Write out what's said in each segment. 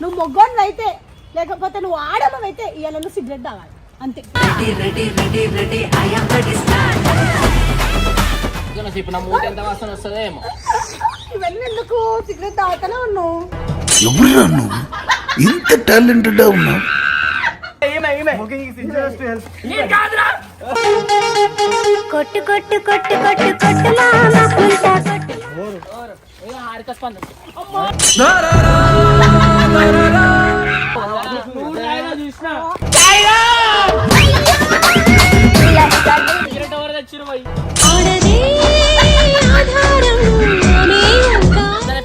నువ్వు మొగ్గోన్ అయితే లేకపోతే నువ్వు ఆడమవైతే ఇవాళ నువ్వు సిగరెట్ తాగాలి అంతే. ఇప్పుడు నా మూట ఎంత వాసన వస్తుందేమో. ఇవన్నీ ఎందుకు సిగరెట్ తాగుతానే ఉన్నావు? ఎవరురా నువ్వు ఇంత టాలెంటెడ్ ఉన్నావు? కొట్టు కొట్టు కొట్టు కొట్టు కొట్టు మామ పుల్టా కొట్టు హారిక స్పందన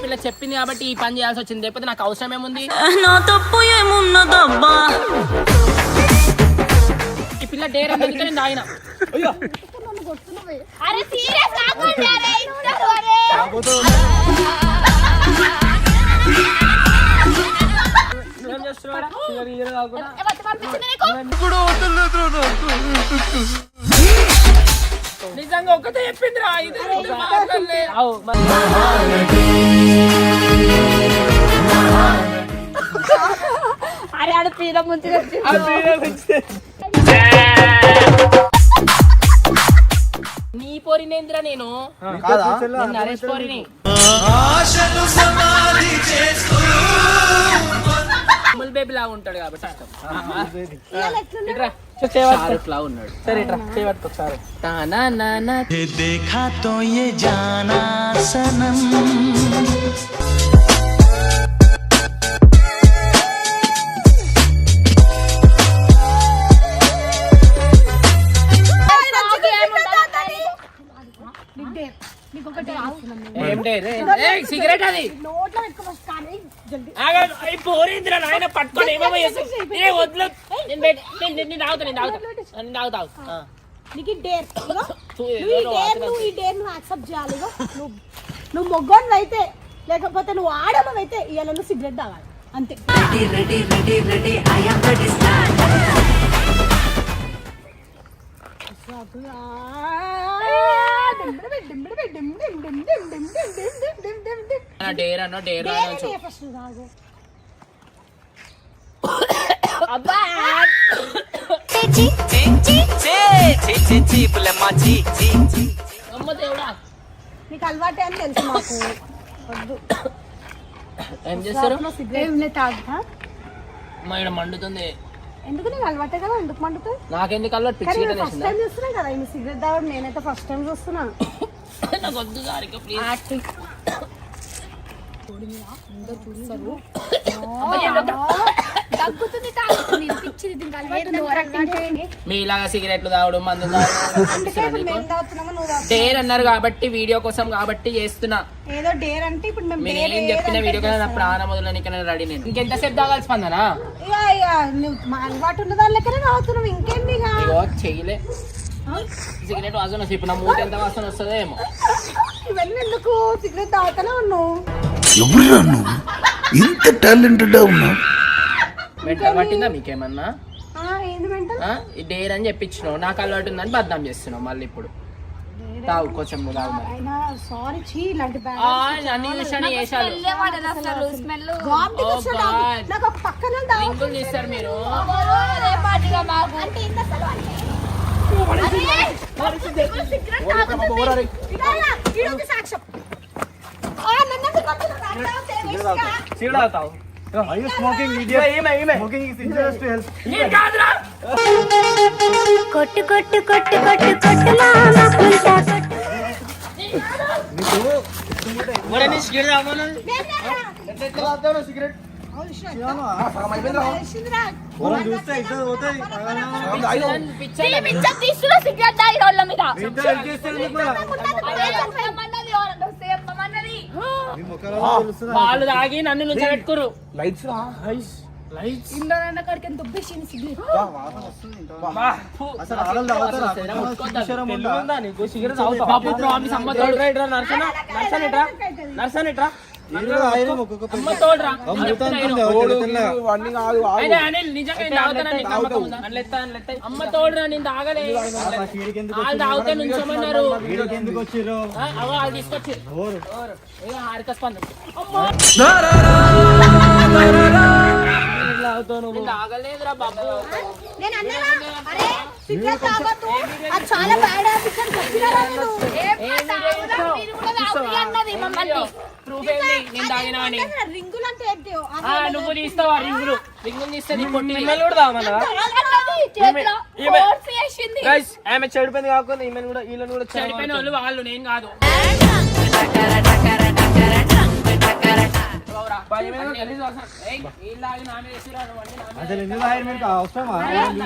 పిల్ల చెప్పింది కాబట్టి ఈ పని చేయాల్సి వచ్చింది, లేకపోతే నాకు అవసరం ఏముంది? నా తప్పు ఏమున్నదబ్బా? ఈ పిల్ల డేర్ అందుకే నేను తాగిన. నిజంగా ఒక్కటే చెప్పింది రా, ఇది అరే ఆడ పీడ ముంచి నీ పోరినేంద్రా నేను నరేష్ పోరిని. బేబీ లాగా ఉంటాడు కాబట్టి ఉన్నాడు. సరే ఇట్రా చేయబట్టుకో ఒకసారి. देखा तो ये जाना सनम సిగరెట్ అది పోరిందిరా నాయన పట్టుకొని ఏమేమో వద్దు. నేను తాగుతా. నీకు ఈ డేర్ నువ్వు యాక్సెప్ట్ చేయాలి. నువ్వు మొగ్గోన్ అయితే లేకపోతే నువ్వు ఆడమవైతే ఇవాళ నువ్వు సిగరెట్ తాగాలి అంతే. డేర్ అన్న డేర్ నీకు అలవాటే అని తెలుసు మాకు. వద్దు. ఏం చేస్తారు? మా ఇక్కడ మండుతుంది. ఎందుకు నీకు అలవాటే కదా, ఎందుకు మండుతుంది? నాకెందుకు అలవాటు? ఫస్ట్ టైం చూస్తున్నా కదా ఈ సిగరెట్ తాగడం, నేనైతే ఫస్ట్ టైం చూస్తున్నా. నాకు వద్దు సారిక ప్లీజ్. మీలాగా సిగరెట్లు తాగడం మందు డేర్ అన్నారు కాబట్టి వీడియో కోసం కాబట్టి చేస్తున్నా. ఏదో డేర్ అంటే ఇప్పుడు నేను చెప్పిన వీడియో కదా నా ప్రాణం మొదలనికనే రెడీ. నేను ఇంకెంతసేపు తాగాల్సి స్పందనా? అలవాటు ఉన్న దాని లెక్కనే తాగుతున్నావు, ఇంకేంటి చెయ్యలే సిగరెట్ వాసన. ఇప్పుడు నా మూట ఎంత వాసన వస్తుందేమో. ఇవన్నీ ఎందుకు సిగరెట్ తాగుతానే ఉన్నావు? ఎవరురా నువ్వు ఇంత టాలెంటెడ్ ఉన్నావు? మెంటల్ పట్టిందా మీకేమన్నా? ఏంది డేర్ అని చెప్పించినావు, నాకు అలవాటు ఉందని బద్నాం చేస్తున్నావు. మళ్ళీ ఇప్పుడు తాగు కొంచెం అన్ని విషయాన్ని చేశారు. లింకులు తీస్తారు మీరు. Are you smoking, idiot? Smoking is injurious to health. కొట్టు కొట్టు కొట్టు కొట్టు కొట్టు మామ పుల్టా సిగరెట్ వాళ్ళు తాగి నన్ను నుంచి పెట్టుకోరు. లైట్స్ అమ్మ తోడురా నేను తాగలే. వాళ్ళు తాగితే నుంచోమన్నారు, వాళ్ళు తీసుకొచ్చి హారిక స్పందన. బాబు నేను అన్నానా అరే సిగరెట్ తాగొద్దు అది చాలా బ్యాడ్ హ్యాబిట్ అని చెప్పినారా నేను ప్రూఫ్ ఏంది నేను తాగినా అని రింగులు అంటే ఏంటి నువ్వు తీస్తావా రింగులు తీస్తే నీ పొట్టి కూడా తాగమన్నా గైస్ ఆమె చెడిపోయింది కాకుండా ఈమెను కూడా వీళ్ళని కూడా చనిపోయిన వాళ్ళు వాళ్ళు నేను కాదు అసలు ఎందుకు తాగారు మీకు అవసరమా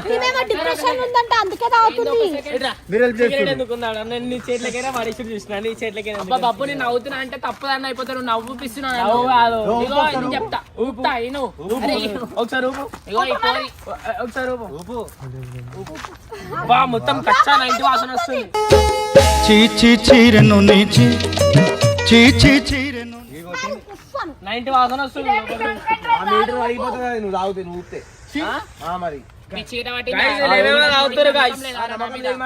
ఈమెమో డిప్రెషన్ ఉందంట అందుకే తాగుతుంది మీరు హెల్ప్ చేస్తారు ఎందుకున్నాడు నేను నీ చేతులకైనా మనిషి చూసిన నీ చేతులకైనా బాబు నేను నవ్వుతున్నా అంటే తప్పదని అయిపోతాను నవ్వుపిస్తున్నాను చెప్తా ఊపుతా ఒకసారి ఊపు ఇగో ఇప్పుడు ఒకసారి ఊపు బా మొత్తం కచ్చా నైట్ వాసన వస్తుంది చీచి చీరెను నీచి చీచి చీరెను నైట్ వాసన వస్తుంది ఆ మీటర్ అడిగిపోతుంది కదా నువ్వు తాగుతాయి నువ్వు ఊపితే మరి మీ చీర పట్టి తాగుతారు గాయస్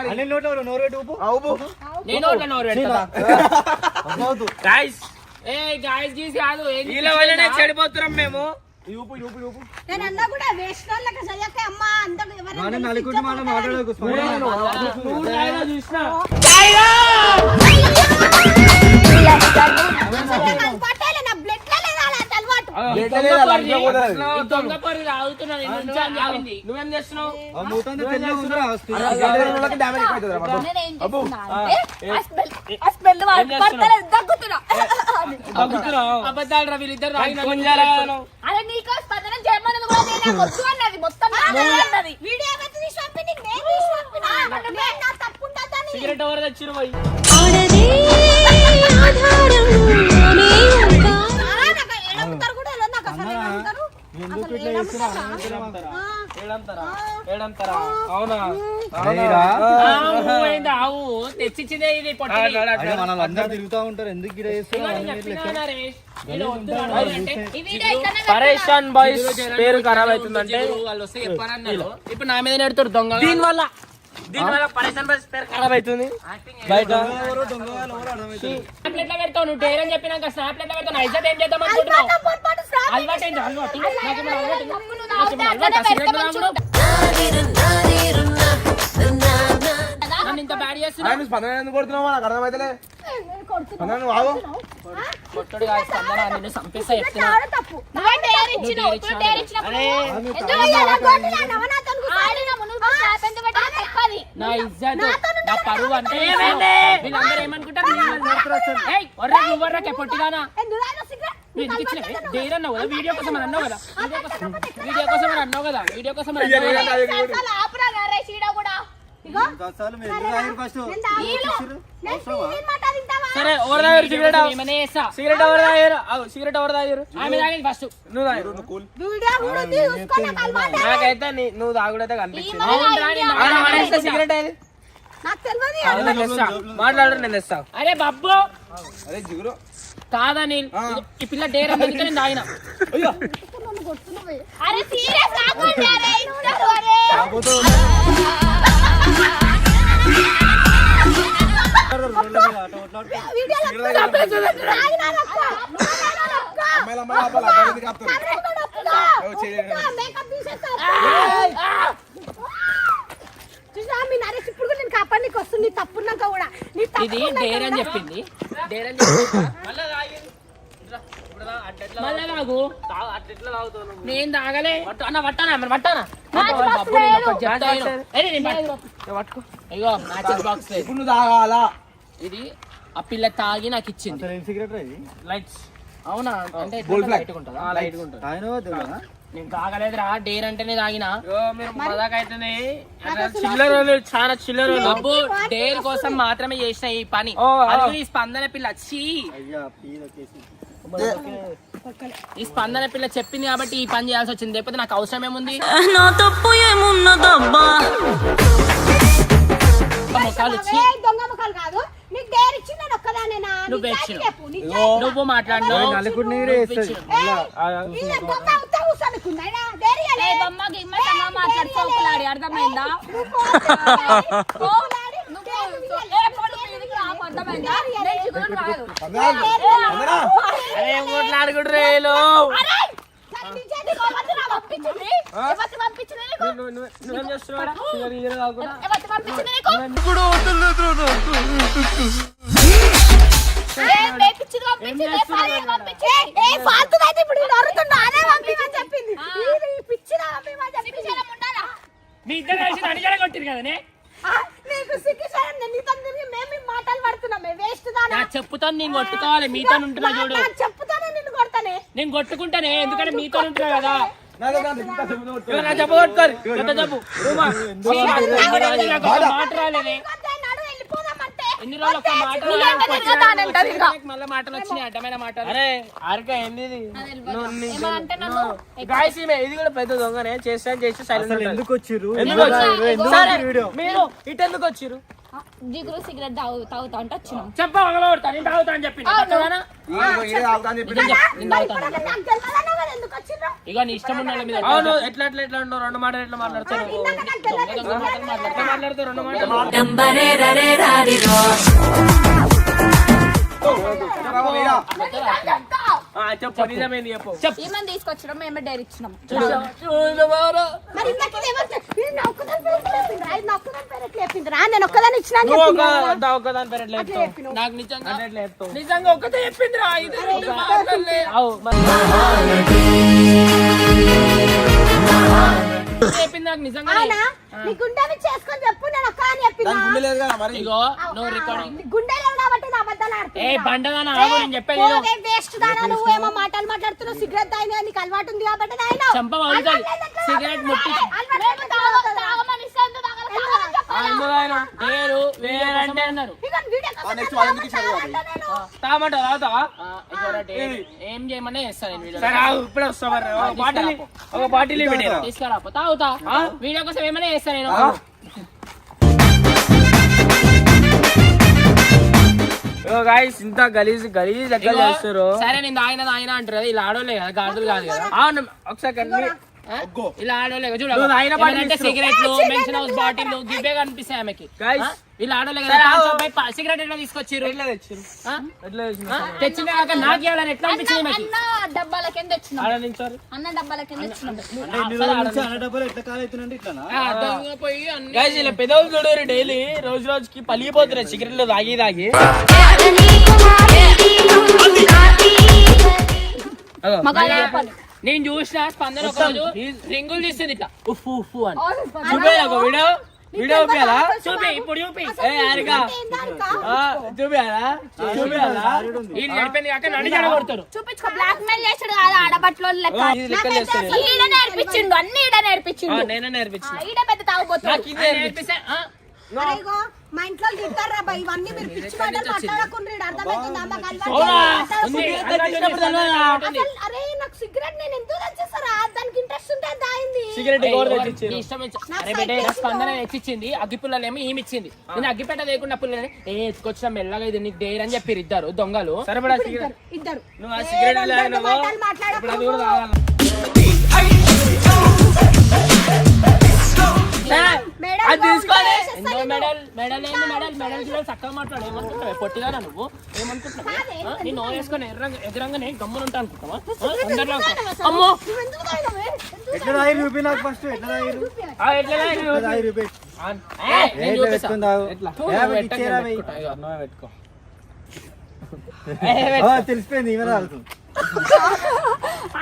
అన్ని నోట్లో నోరు పెట్టి ఊపు ఊపు నేను నోట్లో నోరు పెడతా గాయస్ ఏ గాయస్ గీస్ కాదు వీళ్ళ వల్లనే చెడిపోతున్నాం మేము ఊపు ఊపు ఊపు నేను అన్నా కూడా వేస్ట్ వాళ్ళకి చదివాక అమ్మ అందరూ ఎవరైనా నలుగురి మాట మాట్లాడకు చూసినా పట్టాలి నా బ్లడ్ లో లేదా అలాంటి అలవాటు దొంగ పరుగు తాగుతున్నాను నువ్వేం చేస్తున్నావు అబద్ధాలు రా వీళ్ళిద్దరు అరే నీకో స్పందన చేయమన్నది కూడా నేనే వద్దు అన్నది మొత్తం అన్నది వీడియో ఎవరు తీసి పంపింది నేను తీసి పంపినా నేను నా తప్పు ఉంటుందని సిగరెట్ ఎవరు తెచ్చిరు పోయి ఆడదే ఆధారం నాకు ఏడంటారు కూడా ఎలా నాకు అసలు ఏమంటారు ఏడంతారా అవునా ఆవు తెచ్చిచ్చిందే ఇది పొట్టి అందరూ తిరుగుతా ఉంటారు ఎందుకు గిడ పరేషాన్ బాయ్స్ పేరు ఖరాబ్ అవుతుందంటే వాళ్ళు వస్తే చెప్పారన్నారు ఇప్పుడు నా మీద నెడతారు దొంగ దీనివల్ల పరేషాన్ బాయ్స్ పేరు ఖరాబ్ అవుతుంది బయట స్నాప్ ఎట్లా పెడతావు నువ్వు డేర్ అని చెప్పినాక స్నాప్ ఎట్లా పెడతావు నా ఇజ్జత్ ఏం చేద్దాం అనుకుంటున్నావు అలవాటు ఏంటి అలవాటు సిగరెట్ నన్ను ఇంత బ్యాడ్ చేస్తున్నావు స్పందన ఎందుకు కొడుతున్నావు నాకు అర్థమైతలే స్పందన నువ్వు ఆగు కొట్టుడు కాదు స్పందన నిన్ను చంపేస్తా చెప్తున్నా తప్పు నువ్వే డేర్ ఇచ్చినావు నువ్వు డేర్ ఇచ్చినప్పుడు నా ఇజ్జత్ నా పరువు అంటే వీళ్ళందరూ ఏమనుకుంటారు నువ్వర్రా పొట్టిగానా నువ్వు ఎందుకు ఇచ్చినవే డేర్ అన్నావు కదా వీడియో కోసం అని అన్నావు కదా వీడియో కోసం అని అన్నావు కదా వీడియో కోసం అని అన్నావు కదా ఆపరా నరేష్ ఈడ కూడా సరే ఎవరు తాగారు సిగరెట్ సిగరెట్ ఎవరు తాగారు సిగరెట్ ఎవరు తాగారు ఆమె తాగేది ఫస్ట్ నువ్వు తాగారు నాకైతే నువ్వు తాగుడైతే కనిపించింది సిగరెట్ అది మాట్లాడరు నేను తెస్తా అరే బాబు అరే జిగురు కాదని ఈ పిల్ల డేర్ అందుకే నేను తాగిన అరే సీరియస్ కాకుండా అరే ఇస్తారు అరే కాపాడికి వస్తుంది తప్పున్నాక కూడా ఇది డేర్ అని చెప్పింది డేర్ అని చెప్పింది మళ్ళా తాగు నేను తాగలే అన్న పట్టానా మరి పట్టానా అయ్యో మ్యాచెస్ బాక్స్ ఇప్పుడు నువ్వు తాగాలా ఇది ఆ పిల్ల తాగి నాకు ఇచ్చింది సిగరెట్ ఇది లైట్స్ అవునా అంటే లైట్ లైట్ ఉంటుందా నేను తాగలేదురా డేర్ అంటేనే తాగినా మీరు మజాకైతేనే చిల్లర చాలా చిల్లర డబ్బు డేర్ కోసం మాత్రమే చేసిన ఈ పని అది ఈ స్పందన పిల్ల వచ్చి ఈ స్పందన పిల్ల చెప్పింది కాబట్టి ఈ పని చేయాల్సి వచ్చింది లేకపోతే నాకు అవసరం ఏముంది నా తప్పు ఏమున్నదబ్బా ముఖాలు వచ్చి దొంగ ముఖాలు కాదు నీకు డేర్ ఇచ్చి నేను ఒక్కదానేనా నువ్వు నువ్వు మాట్లాడినావు బొమ్మ గిమ్మ సంగా మాట్లాడుకోకలాడి అర్థమైందా అర్థమైందా మాట్లాడుకుంటారు పంపించింది ఎవరికి పంపించింది నీకు నువ్వేం చేస్తున్నావు సిగరెట్ గిగరెట్ తాగకుండా? ఎవరికి పంపించింది నీకు పిచ్చిది పంపించింది పంపించింది ఫాల్తుదైతే ఇప్పుడు వీడు అరుతుండు అదే పంపించని చెప్పింది ఈ పిచ్చిదా పంపించమని చెప్పింది ఉండాలా మీ ఇద్దరు కలిసి నడిగడ కొట్టిరు కదనే. నీకు సిగ్గుసారం నీతో మేము మాటలు పడుతున్నామే వేస్ట్ దానా నా చెప్పుతాను నేను కొట్టుకోవాలి, మీతో ఉంటున్నా చూడు. చెప్తానే నిన్ను కొడతానే నేను కొట్టుకుంటానే, ఎందుకంటే మీతో ఉంటున్నా కదా. నాకు దాంట్లో ఇంకా చెప్పు నువ్వు. ఇగో నా చెప్పు కొట్టుకోరు, కొత్త చెప్పు. రూమా, నాకు ఒక మాట రాలేదే. నడు వెళ్ళిపోదామంటే ఎన్ని రోజులు ఒక మాట మళ్ళీ మాటలు వచ్చినాయి, అడ్డమైన మాటలు. అరే అరక ఏంది ఇది? ఏమంటే నన్ను గాయస్ ఈమె ఇది కూడా పెద్ద దొంగనే, చేసి సైలెంట్ ఎందుకు వచ్చిర్రు? ఎందుకు వచ్చిర్రు? సరే, వీడియో. మీరు ఇటు ఎందుకు వచ్చిర్రు? జిగురు సిగరెట్ తాగుతా అంటే వచ్చినాం చెప్ప పగలగొడతా, నేను తాగుతా అని చెప్పింది. పక్కగానా? ఈడే తాగుతా అని చెప్పి నేను తాగుతాను. నాకు తెలియదన్నావు కదా ఎందుకు వచ్చిండ్రు ఇక నీ ఇష్టం ఉన్న వాళ్ళ మీద అవును. ఎట్లా ఎట్లా ఎట్లా ఉన్నావు, రెండు మాటలు ఎట్లా మాట్లాడతారు, మాట్లాడతారు రెండు మాటలు. చెప్పు నిజమేంది చెప్పు. చెప్పు ఏమని తీసుకొచ్చినాం మేమే డైరీ ఇచ్చినాం మరి ఇందాక ఇది ఎవరు నేను ఒక్కదాని పేరు చెప్పిండ్రా ఇది నా ఒక్కదాని పేరు ఎట్లా చెప్పిండ్రా నేను ఒక్కదాని ఇచ్చినా అని నువ్వు చెప్పిండ్రా? ఒక్కదాని పేరు ఎట్లా అట్లా చెప్తావు? చెప్పినావు. నాకు నిజంగా ఒక్కతే చెప్పిందిరా ఇది మాట్లాడలే. అవు, మరి చెప్పింది నాకు నిజంగా. అవునా నీ గుండెని చేసుకొని చెప్పు నేను ఒక్క అని చెప్పిందా గుండె లేదు కదా మరి. ఇగో నువ్వు రికార్డింగ్ నీ గుండె లేవు కాబట్టి నా అబద్ధాలు ఏ బండదానా ఆగు, నేను చెప్పేది విను. వేస్ట్ దానా నువ్వేమో మాటలు మాట్లాడుతున్నావు సిగరెట్ తాగినా నీకు అలవాటు ఉంది కాబట్టి తాగినావు. చంప పగులుతుంది. సిగరెట్ ముట్టి తాగమని ఇస్తే ఎంత తాగాలో తాగమని చెప్పాలా? వేరు వేరంటే అన్నారు. నెక్స్ట్ వాళ్ళ ఎందుకు ఇచ్చారు బాబాయ్? తాగమంట తాగుతావా? ఏం చేయమన్నా చేస్తాను నేను వీడియో. ఇప్పుడే వస్తా మరి. ఒక బాటిల్ తీసుకురా తాగుతా. వీడియో కోసం ఏమైనా చేస్తాను నేను. గాయ్స్ ఇంత గలీజ్ ఎట్లా చేస్తారు? సరే నేను తాగిన అంటారు కదా, ఇలా ఆడోలే కదా, గాజులు కాదు కదా. అవును ఒకసారి ఇలా ఆడోలే కదా, చూడండి సిగరెట్లు మెన్షన్ హౌస్ బాటిల్ గివ్వే కనిపిస్తాయి ఆమెకి. ఇలా ఆడోలే కదా, సిగరెట్ ఎట్లా తీసుకొచ్చారు? తెచ్చిన నాకు ఇవ్వాలని ఎట్లా అనిపించింది ఆమెకి? అన్న డబ్బాల కింద తెచ్చినాం అన్న డబ్బాల కింద తెచ్చినాం డబ్బులు ఎట్లా కాలవుతుందండి ఇట్లా? పోయి అన్ని ఇలా పెదవులు చూడరు డైలీ రోజు రోజుకి పలిగిపోతున్నారు సిగరెట్లు తాగి నేను చూసిన స్పందన ఒక రోజు రింగులు తీస్తుంది ఇట్లా ఉఫ్ ఉఫ్ అని. వీడియో వీడియో చూపియాలా? చూపి ఇప్పుడు చూపి చూపియాలా వీళ్ళు నడిపోయింది కాక నన్ను జడగొడతారు. చూపించుకో బ్లాక్ మెయిల్ చేసాడు కదా ఆడబట్లో లెక్క ఈడ నేర్పించిండు అన్ని ఈడ నేర్పించిండు నేనే నేర్పించిన. ఈడ పెద్ద తాగుపోతుంది నేర్పిస్తే అరే ఇగో మా ఇంట్లో తింటారా బా ఇవన్నీ మీరు పిచ్చి మాటలు మాట్లాడకుండ్రి అర్థమైతుందా మాకు అలవాటు అరే నాకు సిగరెట్ నేను ఎందుకు తెచ్చేస్తారా దానికి ఇంట్రెస్ట్ ఉంటే దాయింది సిగరెట్ అరే బేటే స్పందన తెచ్చిచ్చింది, అగ్గి పుల్లలేమో ఈమె ఇచ్చింది. నేను అగ్గిపెట్ట లేకుండా పుల్లని ఎత్తుకొచ్చిన మెల్లగా ఇది నీకు డేర్ అని చెప్పారు ఇద్దరు దొంగలు. సరిపడా ఇద్దరు నువ్వు ఆ సిగరెట్ మాట్లాడకూడదు అది తీసుకోవాలి. మెడల్ చూడాలి చక్కగా మాట్లాడు. ఏమనుకుంటావు పొట్టిగా నువ్వు ఏమనుకుంటున్నావు? నేను నో వేసుకొని ఎదురంగానే గమ్మున ఉంటా అనుకుంటావా? అందరిలో అమ్మో ఎట్లా రాయి రూపీ నాకు ఫస్ట్ ఎట్లా రాయి రూపీ నేను చూపిస్తా. పెట్టుకో తెలిసిపోయింది ఈమె తాగుతుంది.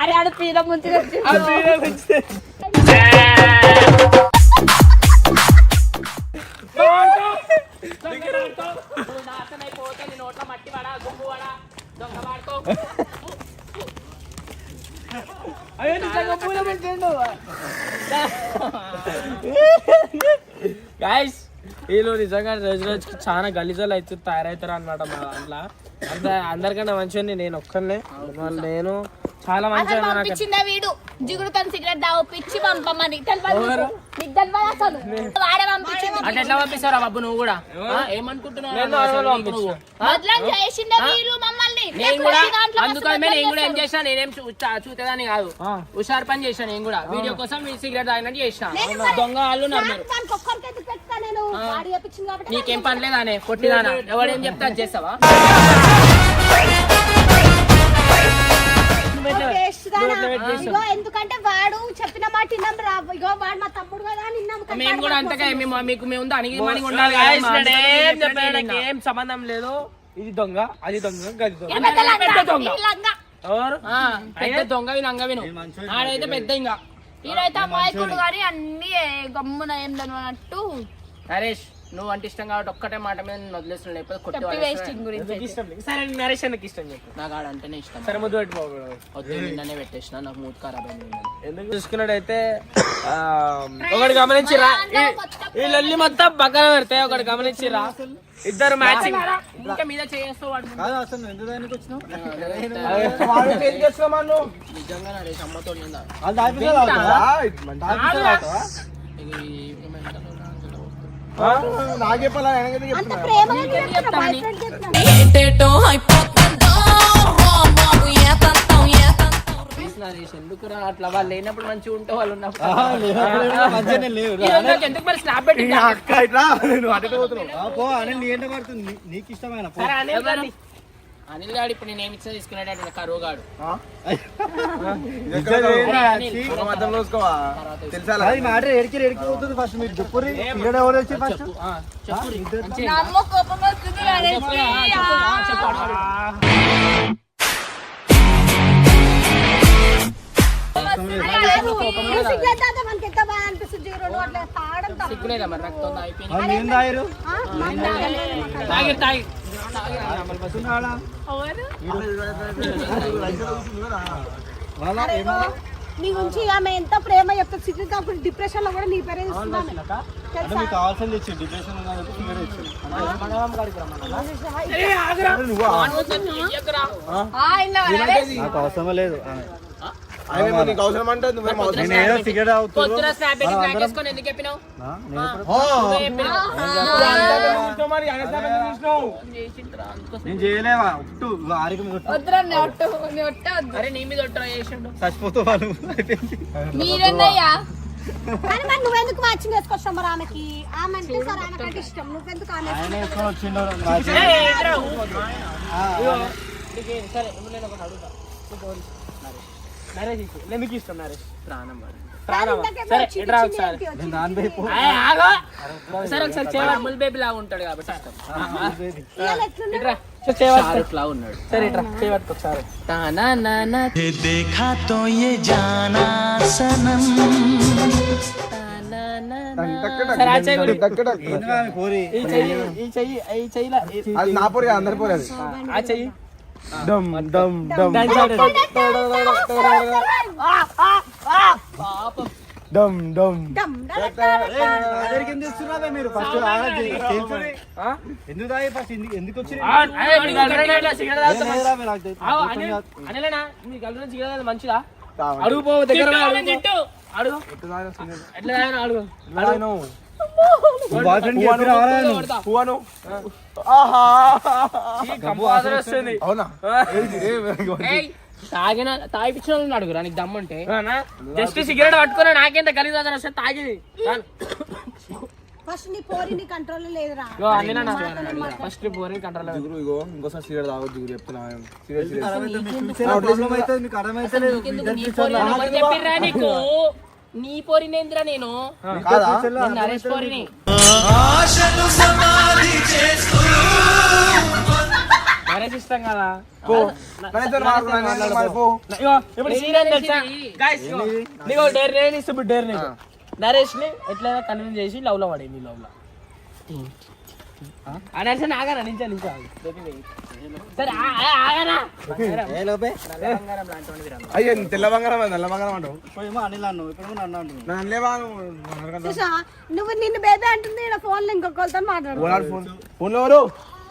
అరే ఆడ పీర ముంచి నోట్లో మట్టి పడా గుంపు పడా దొంగ వాడుకో. గాయ్స్ వీళ్ళు నిజంగా రోజు రోజుకి చాలా గలీజాలు అయితే తయారవుతారు అనమాట మా దాంట్లో. అందరికన్నా మంచిగా నేను ఒక్కనే నేను చాలా మంచిగా పంపించిందా వీడు జిగురుతో సిగరెట్ తాగు పిచ్చి పంపమని తెలియదు అసలు వాడే పంపించింది. అంటే ఎట్లా పంపిస్తారా బాబు నువ్వు కూడా ఏమనుకుంటున్నావు? బదలం చేసిందా వీళ్ళు మమ్మల్ని నేను కూడా అందుకని నేను కూడా ఏం చేసినా నేనేం చూతేదాన్ని కాదు, హుషారు పని చేసిన. నేను కూడా వీడియో కోసం మీ సిగరెట్ తాగినట్టు చేసిన. దొంగ వాళ్ళు నమ్మరు. నీకేం పని లేదానే కొట్టిదానా? ఎవడేం చెప్తా అది చేస్తావా? వేస్ట్ దానా? ఇగో ఎందుకంటే వాడు చెప్పిన మాట విన్నాం రా. ఇగో వాడు మా తమ్ముడు కదా అని విన్నాం. మేము కూడా అంతగా మీకు మేము అణిగి మణిగి ఉండాలి కదా. ఏం చెప్పాడు? ఏం సంబంధం లేదు. ఇది దొంగ, అది దొంగ, గది దొంగ. పెద్ద దొంగ ఎవరు? పెద్ద దొంగ నంగ విను. ఆడైతే పెద్ద ఇంకా ఈడైతే అమాయకుడు కానీ అన్ని గమ్మున ఏం అన్నట్టు. నరేష్ నువ్వు అంటే ఇష్టం కాబట్టి ఒక్కటే మాట మీద నేను వదిలేస్తున్నాను, లేకపోతే కొట్టి వేస్టింగ్ గురించి ఇష్టం లేదు. సరే నరేష్ అన్నకి ఇష్టం చెప్పు. నాకు ఆడంటేనే ఇష్టం. సరే ముద్దు పెట్టుకోకూడదు. వద్దు నిన్ననే పెట్టేసిన, నాకు మూడ్ ఖరాబ్ అయింది. ఎందుకు చూసుకున్నాడైతే ఒకటి గమనించిరా, వీళ్ళల్ని మొత్తం పక్కన పెడితే ఒకటి గమనించిరా, ఇద్దరు మ్యాచింగ్. ఇంకా మీద చేస్తావు వాడు. నిజంగా నరేష్ అమ్మతో అంత ప్రేమగా చెప్తున్నా, బాయ్ ఫ్రెండ్ చెప్తున్నా. నరేష్ ఎందుకురా అట్లా, వాళ్ళు లేనప్పుడు మంచిగా ఉంటే వాళ్ళు ఉన్నప్పుడు ఎందుకు మరి స్నాప్ పెట్టి నీకు ఇష్టమైన అనిల్ గాడు ఇప్పుడు నేను ఏమి ఇచ్చా తీసుకునేటట్టు కరువు గాడు. పోతుంది ఫస్ట్ మీరు చెప్పుర్రి. ఎవరు వచ్చి ఫస్ట్ నమ్మ కోపం వస్తుంది నరేష్కి. సిగ్గులేదా? మనకి ఎంత బాగా అనిపిస్తుంది జీరో అట్లా తాగడం తప్పు. సిగ్గులేదా మరి రక్తం అయిపోయింది. ఏం తాగారు? తాగి నీ గురించి ఆమె ఎంత ప్రేమ చెప్తుంది. సిగ్గు అప్పుడు డిప్రెషన్ లో కూడా నీ పేరే చూస్తున్నాను తెలుసా? మీకు కావాల్సింది ఇచ్చి డిప్రెషన్ నాకు అవసరం లేదు. నేను ఏదో సిగరెట్ పొద్దున స్నాప్ పెట్టి నాకేసుకొని ఎందుకు చెప్పినావు? నేను చేయలేవా? అరే నీ మీద ఒట్టు చేసిండు. చచ్చిపోతూ వాళ్ళు మీరేనయ్యా కానీ మరి నువ్వెందుకు మ్యాచింగ్ వేసుకొచ్చావు మరి ఆమెకి? ఆమె అంటే సార్ ఆమెకంటే ఇష్టం, నువ్వెందుకు ఆమె ఆయన వేసుకొని వచ్చిండు. సరే నేను ఒకటి అడుగుతా. నరేష్ ఎందుకు ఇష్టం? నరేష్ ప్రాణం సరే ఇట్రా ఒకసారి. సరే ఒకసారి చేయాలి బేబీ లాగా ఉంటాడు కాబట్టి ఇట్రా షారుఖ్ లా ఉన్నాడు. సరే ఇట్రా చేయబట్టుకో ఒకసారి. ఈ చెయ్యి నా పోరి అందరి పోరి అది. ఆ చెయ్యి డమ్ డమ్ డమ్ డమ్ డమ్ మీరు ఫస్ట్ ఎందుకు తాగి ఫస్ట్ ఎందుకు వచ్చి మంచిదా? అడుగు పో దగ్గర అడుగు ఎట్లా అడుగు తాగిపించిన అడుగురా నీకు దమ్ముంటే. జస్ట్ సిగరెట్ పట్టుకున్నా నాకెంత గలీజ్ వస్తే తాగింది. ఫస్ట్ నీ పోరిని కంట్రోల్ లేదురా. ఫస్ట్ పోరి కంట్రోల్. ఇంకోసారి సిగరెట్ తాగొద్దు చెప్తున్నా. చెప్పిర్రా నీకు? నీ పోరినేంద్రా నేను నరేష్ పోరిని. నరేష్ ఇష్టం కదా. నరేష్ ని ఎట్లయినా కన్విన్స్ చేసి లవ్ లో పడే. మీ లవ్ లో నరేష్ ఆగానా? నించా సరే ఆగానా? అయ్యో తెల్ల బంగారం నల్ల బంగారం అంటావు. చూసా నువ్వు నిన్ను బేబీ అంటుంది ఫోన్ లో ఇంకొకరితో మాట్లాడు. ఫోన్ లో ఎవరు?